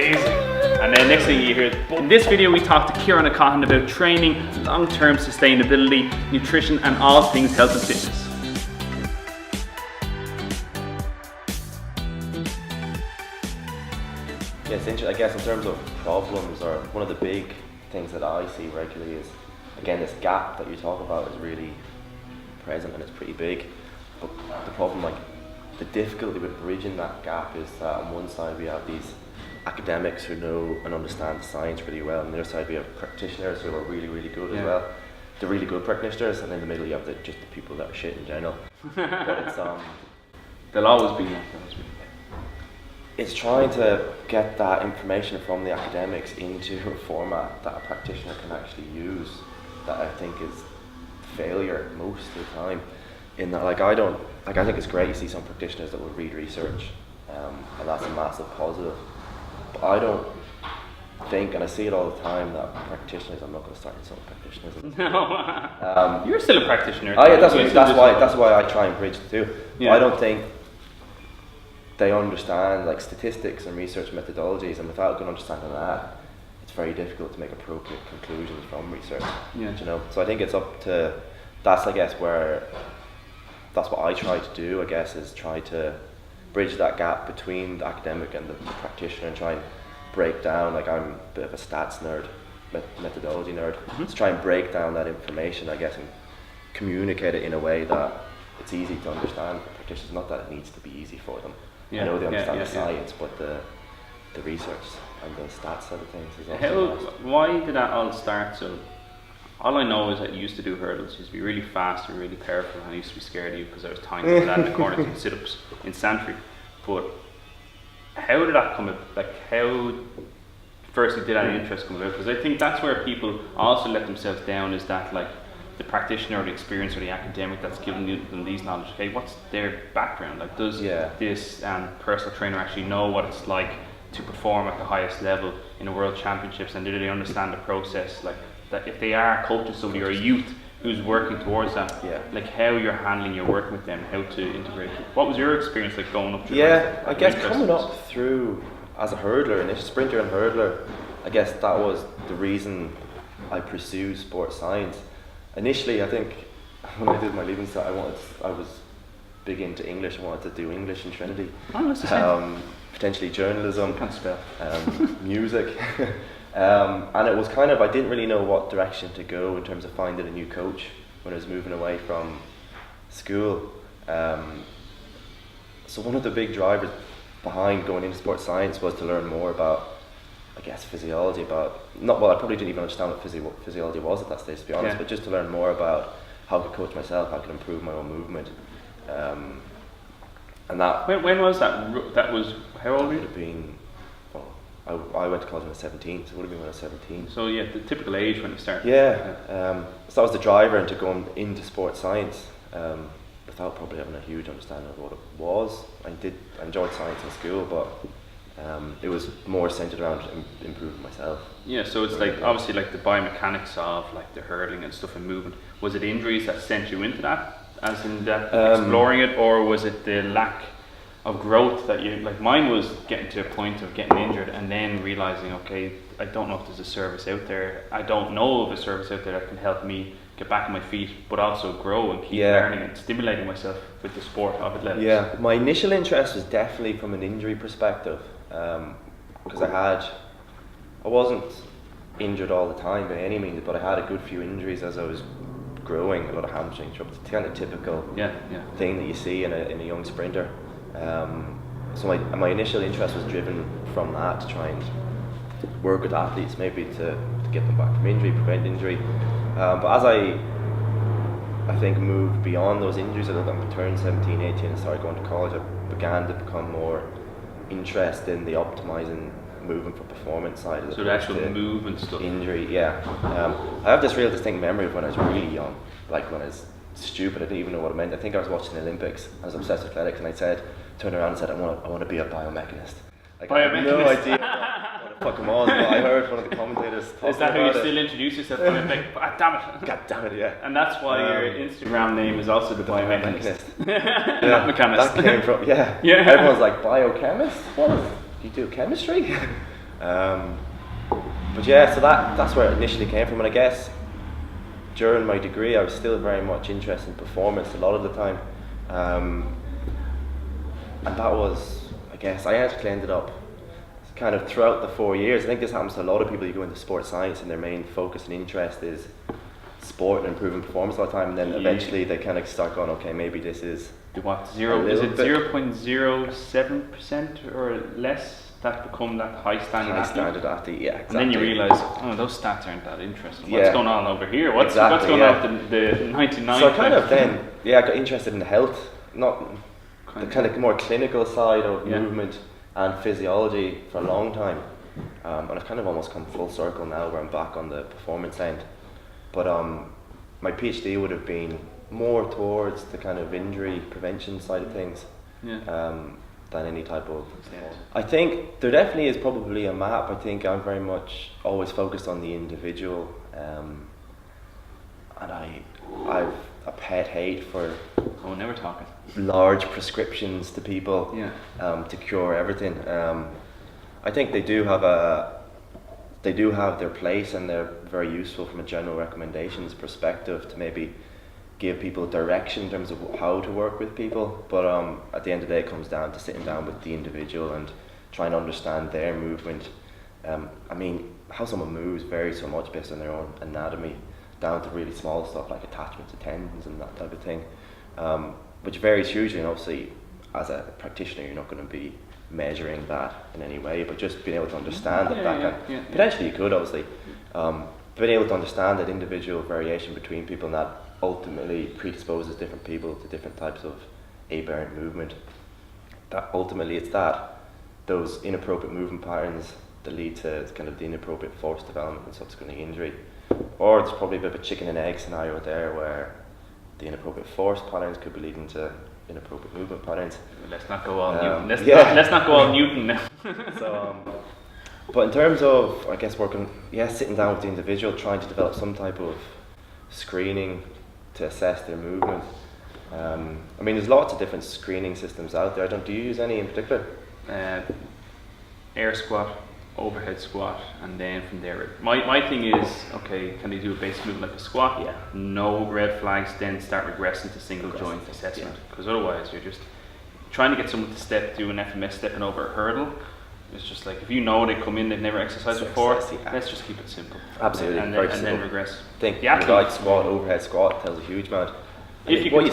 amazing. And then next thing you hear, in this video we talk to Ciaran O Catháin about training, long-term sustainability, nutrition and all things health and fitness. Yeah, it's interesting. I guess in terms of problems, or one of the big things that I see regularly is, again, this gap that you talk about is really present and it's pretty big. But the problem, like the difficulty with bridging that gap, is that on one side we have these academics who know and understand the science really well, and on the other side we have practitioners who are really, really good as well. They're really good practitioners, and in the middle you have just the people that are shit in general. But it's There'll always be that. It's trying to get that information from the academics into a format that a practitioner can actually use, that I think is failure most of the time. In that, I think it's great you see some practitioners that will read research, and that's a massive positive. But I don't think, and I see it all the time, that practitioners, I'm not going to start insulting practitioners. No, you're still a practitioner. Oh yeah, that's why I try and bridge the two. Yeah. I don't think they understand like statistics and research methodologies, and without a good understanding of that, it's very difficult to make appropriate conclusions from research. Yeah. You know, so I think it's up to, that's what I try to do, I guess, is try to bridge that gap between the academic and the practitioner, and try and break down, like I'm a bit of a stats nerd, methodology nerd, to try and break down that information, I guess, and communicate it in a way that it's easy to understand for practitioners. Not that it needs to be easy for them. I know they understand the science, but the research and the stats side of things is also nice. Why did that all start? So all I know is that you used to do hurdles. You used to be really fast and really powerful, and I used to be scared of you because I was tiny and that in the corner doing sit-ups in Eccentric. But how did that come about? Like, how firstly did that interest come about? Because I think that's where people also let themselves down, is that like the practitioner or the experience or the academic that's giving them these knowledge, okay, what's their background? Like, does this personal trainer actually know what it's like to perform at the highest level in a world championships, and do they understand the process? Like, that if they are coaching somebody or a youth who's working towards that, like how you're handling your work with them, how to integrate it. What was your experience like going up through I guess coming up through as a hurdler, and a sprinter and hurdler, I guess that was the reason I pursued sports science. Initially, I think when I did my leaving cert, I was big into English. I wanted to do English in Trinity. Potentially journalism, can't spell. Music. And it was kind of, I didn't really know what direction to go in terms of finding a new coach when I was moving away from school. So one of the big drivers behind going into sports science was to learn more about, I guess, physiology. I probably didn't even understand what physiology was at that stage, to be honest, but just to learn more about how to coach myself, how I could improve my own movement. And that... When was that? That was, how old were you? Would have been, I went to college when I was 17, so it would have been when I was 17. So yeah, the typical age when you start. So that was the driver into going into sports science, without probably having a huge understanding of what it was. I enjoyed science in school, but it was more centered around improving myself. Yeah, so it's like obviously like the biomechanics of like the hurdling and stuff and movement. Was it injuries that sent you into that, as in that exploring it, or was it the lack of growth that you, like mine was getting to a point of getting injured and then realizing, okay, I don't know if there's a service out there. I don't know of a service out there that can help me get back on my feet, but also grow and keep learning and stimulating myself with the sport of athletics. Yeah, my initial interest was definitely from an injury perspective, because I wasn't injured all the time by any means, but I had a good few injuries as I was growing, a lot of hamstring troubles, kind of typical thing that you see in a young sprinter. So my initial interest was driven from that, to try and work with athletes, maybe to get them back from injury, prevent injury. But as I think moved beyond those injuries, I turned 17, 18 and started going to college, I began to become more interested in the optimizing movement for performance side of so the actual movement stuff. Injury, I have this real distinct memory of when I was really young, like when I was stupid, I didn't even know what it meant. I think I was watching the Olympics, I was obsessed with athletics, and I turned around and said, I want to be a biomechanist. Like, I had no idea what the fuck I'm on, but I heard one of the commentators talking about it. Is that how you still introduce yourself? Like, damn it. God damn it, yeah. And that's why your Instagram name is also the Biomechanist. Not Mechanist. That came from, everyone's like, biochemist? What? You do chemistry? But yeah, so that's where it initially came from, and I guess during my degree I was still very much interested in performance a lot of the time, and that was, I guess, I actually ended up kind of throughout the 4 years, I think this happens to a lot of people. You go into sports science and their main focus and interest is sport and improving performance all the time, and then eventually they kind of start going, okay, maybe this is what, is it 0.07% or less that become that high standard athlete? Yeah, exactly. And then you realise, oh, those stats aren't that interesting. What's Yeah. going on over here? What's Exactly, going yeah. on with the 99? So I kind of then, I got interested in the health, not the kind of more clinical side of movement and physiology for a long time. And I've kind of almost come full circle now where I'm back on the performance end. But my PhD would have been more towards the kind of injury prevention side of things. Than any type of. I think there definitely is probably a map. I think I'm very much always focused on the individual, and I've a pet hate for. Oh, never talking. Large prescriptions to people, to cure everything. I think they do have their place, and they're very useful from a general recommendations perspective to maybe give people direction in terms of how to work with people, but at the end of the day it comes down to sitting down with the individual and trying to understand their movement. I mean, how someone moves varies so much based on their own anatomy, down to really small stuff like attachments to tendons and that type of thing, which varies hugely, and obviously as a practitioner you're not going to be measuring that in any way, but just being able to understand potentially you could obviously, being able to understand that individual variation between people, and that ultimately predisposes different people to different types of aberrant movement. That ultimately it's those inappropriate movement patterns that lead to kind of the inappropriate force development and subsequently injury. Or it's probably a bit of a chicken and egg scenario there where the inappropriate force patterns could be leading to inappropriate movement patterns. Let's not go all Newton. Let's not go all Newton now. So, but in terms of, I guess, sitting down with the individual, trying to develop some type of screening to assess their movement. I mean, there's lots of different screening systems out there. Do you use any in particular? Air squat, overhead squat, and then from there, my thing is, okay, can they do a basic movement like a squat? Yeah. No red flags, then start regressing to single joint assessment, because otherwise you're just trying to get someone to do an FMS stepping over a hurdle. It's just like, if you know they come in, they've never exercised before, let's just keep it simple. Absolutely, and then regress. I think the light squat, overhead squat tells a huge amount. If you can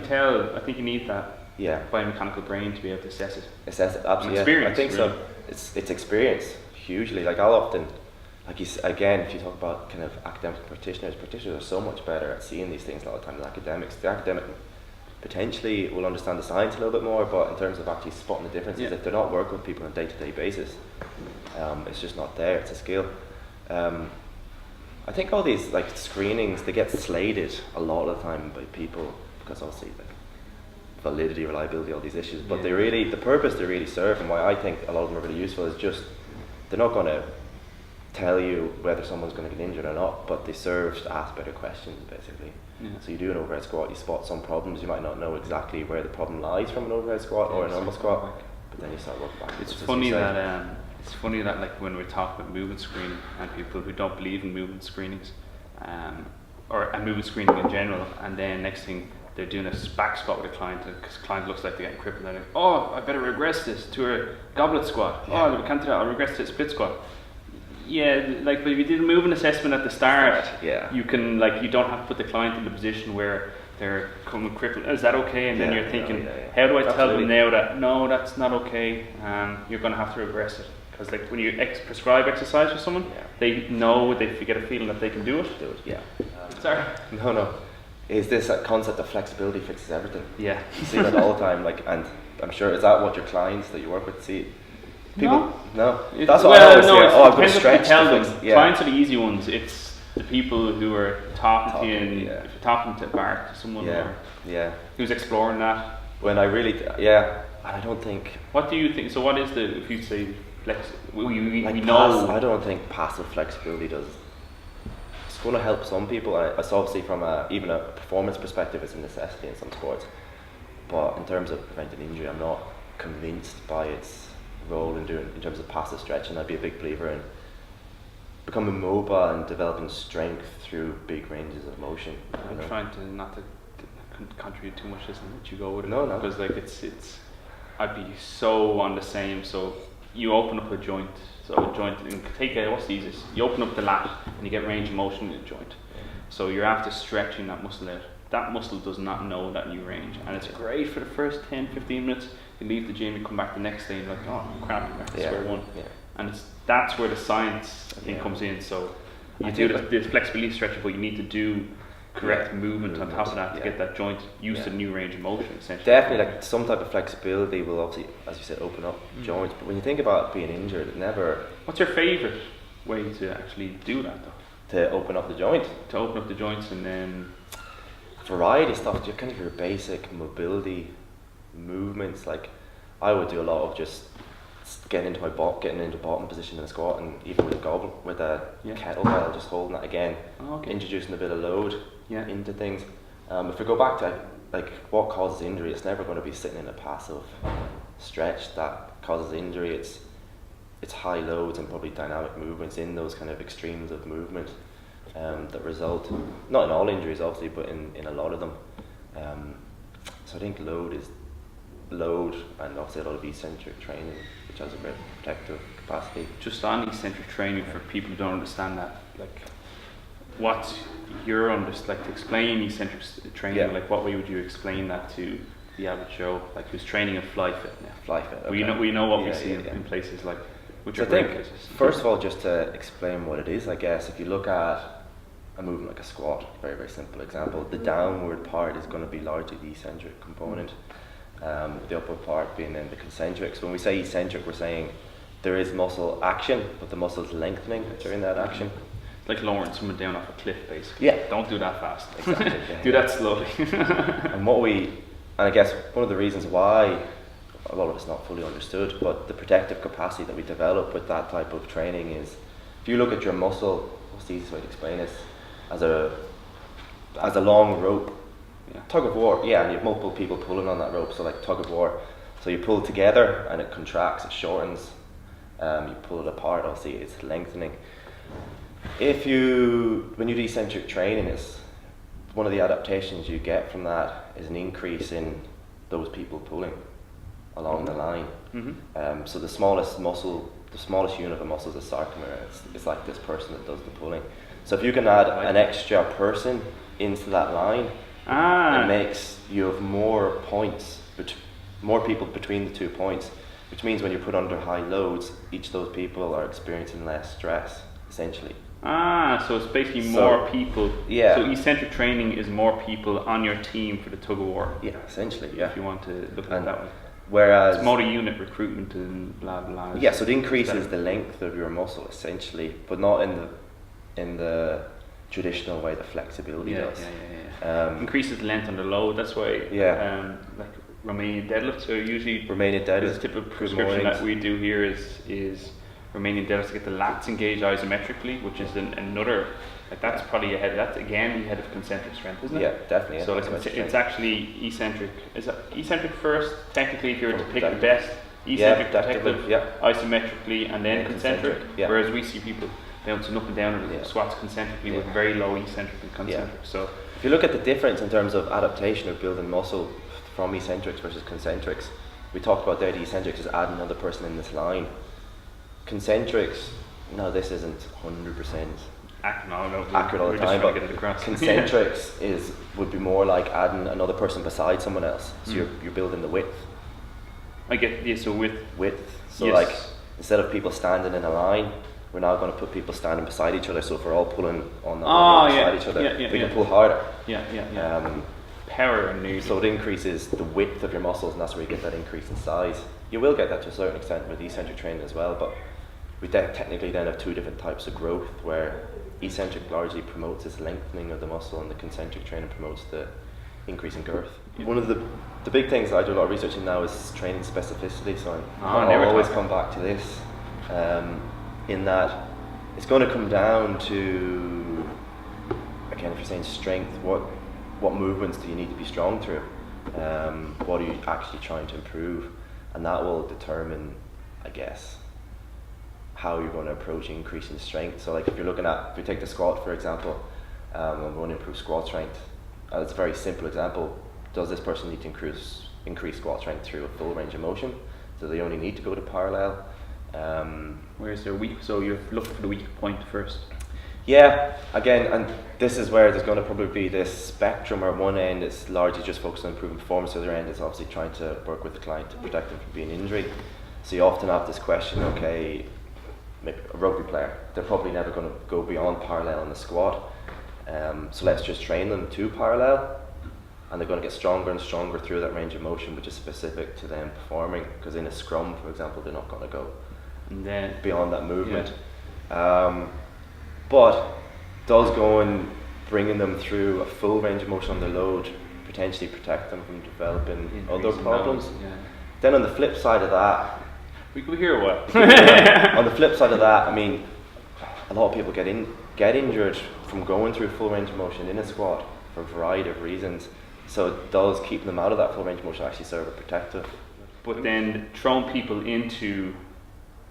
tell, I think you need that biomechanical brain to be able to assess it. Absolutely. Experience, I think really. So. It's experience hugely. Like I'll often, again, if you talk about kind of academic practitioners are so much better at seeing these things a lot of the time than academics. The academic potentially will understand the science a little bit more, but in terms of actually spotting the differences, if they're not working with people on a day-to-day basis, it's just not there. It's a skill. I think all these like screenings, they get slated a lot of the time by people because obviously like validity, reliability, all these issues. But the purpose they really serve, and why I think a lot of them are really useful, is just they're not going to tell you whether someone's going to get injured or not, but they serve to ask better questions basically. So you do an overhead squat, you spot some problems, you might not know exactly where the problem lies from an overhead squat or a normal squat, but then you start working backwards. It's funny that like when we talk about movement screening and people who don't believe in movement screenings, or movement screening in general, and then next thing they're doing a back squat with a client because the client looks like they're getting crippled, and they're like, oh, I better regress this to a goblet squat. Oh, I can't do that, I'll regress to a split squat. Yeah, like, but if you did a movement assessment at the start, you can, like, you don't have to put the client in the position where they're coming crippled. Is that okay? And then you're thinking, how do I tell them now that no, that's not okay? You're going to have to regress it, because like when you prescribe exercise for someone, they know, they get a feeling that they can do it. Sorry. No. Is this a concept of flexibility fixes everything? Yeah. You see that all the time, like, and I'm sure, is that what your clients that you work with see? People, no. That's what I always hear. Oh, I've got to stretch. Clients are the easy ones. It's the people who are talking to you, and if you're talking to Bart, to someone who's exploring that. When I really, and I don't think. What do you think? So, what is if you say we know? I don't think passive flexibility does. It's going to help some people. It's obviously from even a performance perspective, it's a necessity in some sports. But in terms of preventing injury, I'm not convinced by its role in terms of passive stretching. I'd be a big believer in becoming mobile and developing strength through big ranges of motion. I'm trying to not to contribute too much, isn't it? You go with it. No. Because like it's I'd be so on the same. So you open up a joint. So a joint, and take what's the easiest? You open up the lat and you get range of motion in the joint. So you're after stretching that muscle out. That muscle does not know that new range, and it's great for the first 10-15 minutes. You leave the gym, you come back the next day, and you're like, oh crap, you're back to square one. Yeah. And that's where the science, I think, comes in. So you do the flexibility stretching, but you need to do correct movement on top of that to get that joint used to the new range of motion, essentially. Definitely, like some type of flexibility will obviously, as you said, open up joints. But when you think about being injured, it never. What's your favourite way to actually do that, though? To open up the joint. To open up the joints, and then variety stuff. Kind of your basic mobility movements. Like I would do a lot of just getting into bottom position in a squat, and even with a gobble, with a kettlebell, just holding that again, introducing a bit of load into things. If we go back to like what causes injury, it's never going to be sitting in a passive stretch that causes injury. It's high loads and probably dynamic movements in those kind of extremes of movement that result, not in all injuries obviously, but in a lot of them. So I think load and obviously a lot of eccentric training, which has a great protective capacity. Just on eccentric training, for people who don't understand that, like what's your like to explain eccentric training, like what way would you explain that to the average Joe, like who's training a fly fit now? Fly fit, okay. We know what we see in places like, which so are I think, great places. First of all, just to explain what it is, I guess, if you look at a movement like a squat, very, very simple example, the downward part is going to be largely the eccentric component, the upper part being then the concentric. So when we say eccentric, we're saying there is muscle action, but the muscle is lengthening during that action. Like lowering someone down off a cliff, basically. Yeah. Don't do that fast. Exactly. Do that slowly. And I guess one of the reasons why a lot of it's not fully understood, but the protective capacity that we develop with that type of training is, if you look at your muscle, what's the easiest way to explain this? As a long rope, tug of war, and you have multiple people pulling on that rope, so like tug of war. So you pull together and it contracts, it shortens. You pull it apart, obviously it's lengthening. When you do eccentric training, is one of the adaptations you get from that is an increase in those people pulling along the line. So the smallest unit of a muscle is a sarcomere. It's like this person that does the pulling. So if you can add an extra person into that line, it makes you have more points, more people between the 2 points, which means when you're put under high loads, each of those people are experiencing less stress, essentially. So it's basically more people. Yeah. So eccentric training is more people on your team for the tug of war. Yeah, essentially, yeah. If you want to look at it that way. Whereas it's multi-unit recruitment and blah blah. Yeah, so it increases the length of your muscle essentially, but not in the traditional way the flexibility does. Increases the length under load. That's why. Like Romanian deadlifts are usually. Romanian deadlifts. The typical prescription that we do here is Romanian deadlifts to get the lats engaged isometrically, which is another. Like that's probably ahead. That's again ahead of concentric strength, isn't it? Yeah, definitely. So like it's actually eccentric. Is it eccentric first? Technically, if you were to pick the best, eccentric protective, isometrically, and then concentric. Whereas we see people bouncing up and down or squats concentrically with very low eccentric and concentric. So if you look at the difference in terms of adaptation of building muscle from eccentrics versus concentrics, we talked about there the eccentrics is adding another person in this line. Concentrics, no, this isn't 100% accurate all the time, but concentrics would be more like adding another person beside someone else. So you're building the width. I get so width. So like instead of people standing in a line, we're now going to put people standing beside each other. So if we're all pulling on beside each other, we can pull harder. Power and need. So it increases the width of your muscles, and that's where you get that increase in size. You will get that to a certain extent with eccentric training as well, but we technically then have two different types of growth, where eccentric largely promotes this lengthening of the muscle, and the concentric training promotes the increase in girth. One of the big things I do a lot of research in now is training specificity, so I always come back to this, in that it's going to come down to, again, if you're saying strength, what movements do you need to be strong through? What are you actually trying to improve? And that will determine I guess, how you're going to approach increasing strength. So like if we take the squat for example, and we want to improve squat strength, it's a very simple example. Does this person need to increase squat strength through a full range of motion? Do they only need to go to parallel? Where's their weak? So you're looking for the weak point first. Yeah, again, and this is where there's going to probably be this spectrum where one end is largely just focused on improving performance, the other end is obviously trying to work with the client to protect them from being injury. So you often have this question, okay, maybe a rugby player, they're probably never going to go beyond parallel in the squat, so let's just train them to parallel, and they're going to get stronger and stronger through that range of motion which is specific to them performing, because in a scrum, for example, they're not going to go beyond that movement. But does going, bringing them through a full range of motion on the load potentially protect them from developing other problems? Then on the flip side of that, we could hear what? on the flip side of that, I mean, a lot of people get injured from going through full range of motion in a squat for a variety of reasons. So does keeping them out of that full range of motion actually serve a protective? But then throwing people into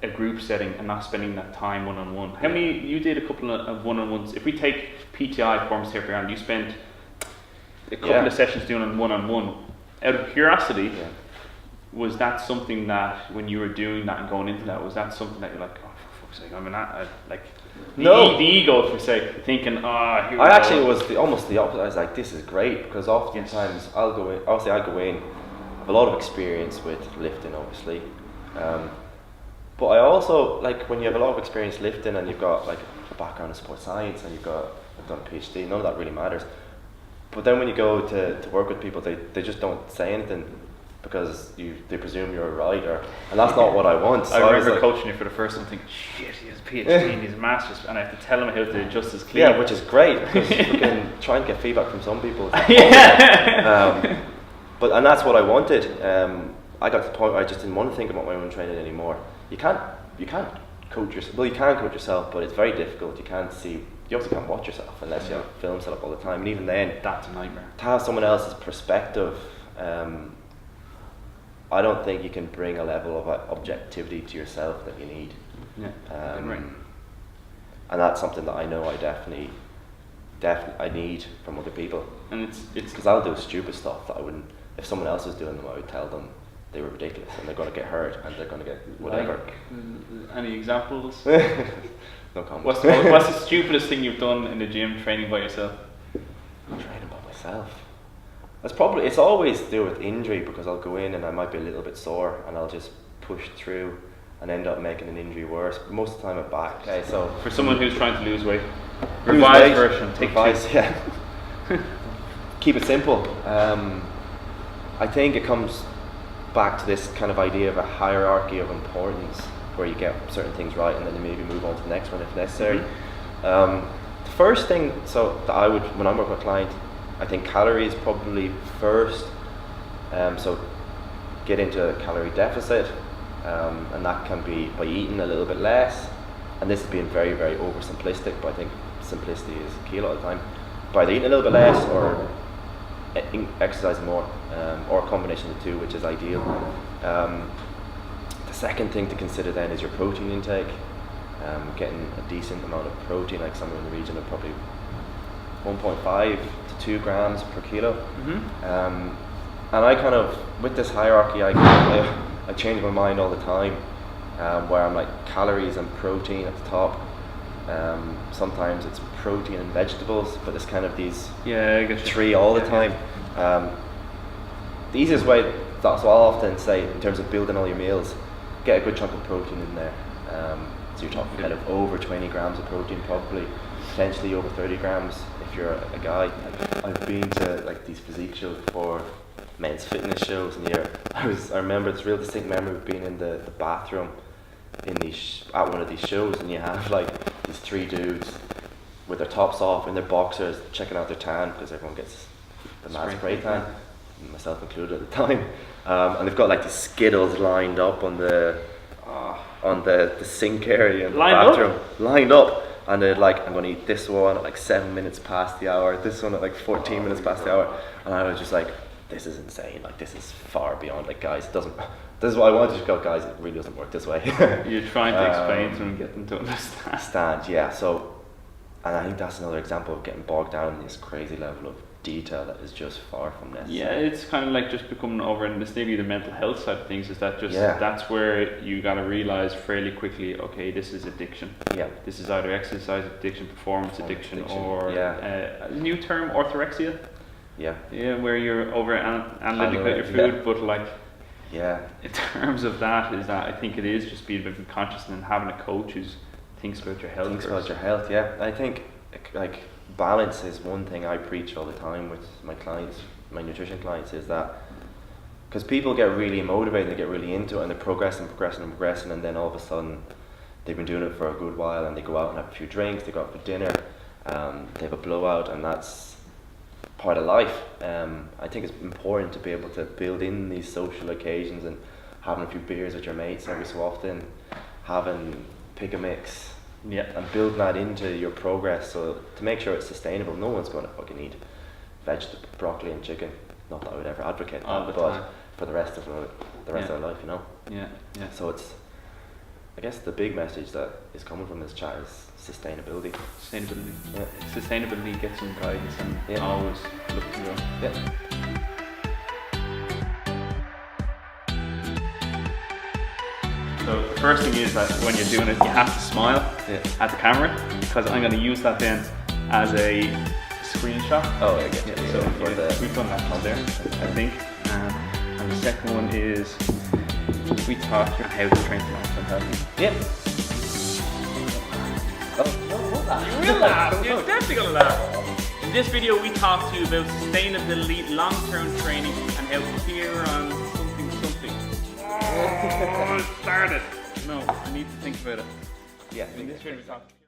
a group setting and not spending that time one-on-one. How many, you did a couple of one-on-ones. If we take PTI, performance therapy, and you spent a couple of sessions doing it one-on-one, out of curiosity, was that something that when you were doing that and going into that, was that something that you're like, oh for fuck's sake, I mean, the ego, if we say, thinking, I actually was almost the opposite. I was like, this is great, because oftentimes I'll go in, obviously I go in, I have a lot of experience with lifting obviously, but I also, like, when you have a lot of experience lifting and you've got like a background in sports science and I've done a PhD, none of that really matters. But then when you go to work with people, they just don't say anything because they presume you're right, and that's not what I want. So I remember coaching you for the first time thinking, shit, he has a PhD and he's a master's, and I have to tell him how to adjust his clean. Yeah, which is great, because you can try and get feedback from some people. But that's what I wanted. I got to the point where I just didn't want to think about my own training anymore. You can't coach yourself. Well, you can coach yourself, but it's very difficult. You obviously can't watch yourself unless you have film set up all the time, and even then, that's a nightmare. To have someone else's perspective, I don't think you can bring a level of objectivity to yourself that you need. And that's something that I know I definitely I need from other people. And it's because I'll do stupid stuff that I wouldn't, if someone else was doing them, I would tell them they were ridiculous and they're going to get hurt and they're going to get whatever. Any examples? No comment. What's the stupidest thing you've done in the gym training by yourself? Training by myself. It's always to do with injury, because I'll go in and I might be a little bit sore and I'll just push through and end up making an injury worse. But most of the time I'm back. Okay, so for someone who's trying to lose weight, revised version, take two. Keep it simple. I think it comes back to this kind of idea of a hierarchy of importance, where you get certain things right and then you maybe move on to the next one if necessary. The first thing, that I would, when I'm working with a client, I think calories probably first. So get into a calorie deficit, and that can be by eating a little bit less. And this is being very, very oversimplistic, but I think simplicity is key a lot of the time. By either eating a little bit less or exercising more, or a combination of the two, which is ideal. The second thing to consider then is your protein intake. Getting a decent amount of protein, like somewhere in the region of probably 1.5 to 2 grams per kilo. And I kind of, with this hierarchy, I change my mind all the time, where I'm like calories and protein at the top. Sometimes it's protein and vegetables, but it's kind of these three all the time. The easiest way, that's what I'll often say in terms of building all your meals, get a good chunk of protein in there. So you're talking kind of over 20 grams of protein, probably potentially over 30 grams if you're a guy. I've been to like these physique shows before, men's fitness shows, and I remember this real distinct memory of being in the bathroom in at one of these shows, and you have like these 3 dudes with their tops off and their boxers checking out their tan, because everyone gets the mad spray tan, myself included at the time, and they've got like the Skittles lined up on the sink area in the bathroom, lined up, and they're like, I'm going to eat this one at like 7 minutes past the hour, this one at like 14 minutes past the hour, and I was just like, this is insane, like this is far beyond, like guys, it This is what I wanted to go, guys. It really doesn't work this way. You're trying to explain to them and get them to understand. Yeah. So, and I think that's another example of getting bogged down in this crazy level of detail that is just far from necessary. Yeah, it's kind of like just becoming over, and this maybe the mental health side of things is that just that's where you got to realize fairly quickly, okay, this is addiction. Yeah. This is either exercise addiction, performance addiction, or a new term, orthorexia. Yeah. Yeah, where you're over analytic about your food, but like. Yeah. In terms of that, is that I think it is just being a bit conscious and having a coach who thinks about your health. Thinks about your health, yeah. I think like balance is one thing I preach all the time with my clients, my nutrition clients, is that because people get really motivated, they get really into it, and they're progressing, and then all of a sudden they've been doing it for a good while, and they go out and have a few drinks, they go out for dinner, they have a blowout, and that's part of life. I think it's important to be able to build in these social occasions and having a few beers with your mates every so often, having pick a mix, and building that into your progress, so to make sure it's sustainable. No one's going to fucking eat vegetable, broccoli and chicken. Not that I would ever advocate that, but for the rest of their life, you know. Yeah. So it's, I guess the big message that is coming from this chat is sustainability. Yeah. Sustainability gets some guidance and always look to go. Yeah. So the first thing is that when you're doing it, you have to smile at the camera, because I'm going to use that then as a screenshot. Oh, I get you. So we've done that one there, I think. And the second one is we taught you how to train for long-term health. Yeah. You will laugh. You're definitely going to laugh. In this video, we talked to you about sustainability, long-term training, and how Ciaran something. Oh, it started. No, I need to think about it. Yeah. In this video, we talked.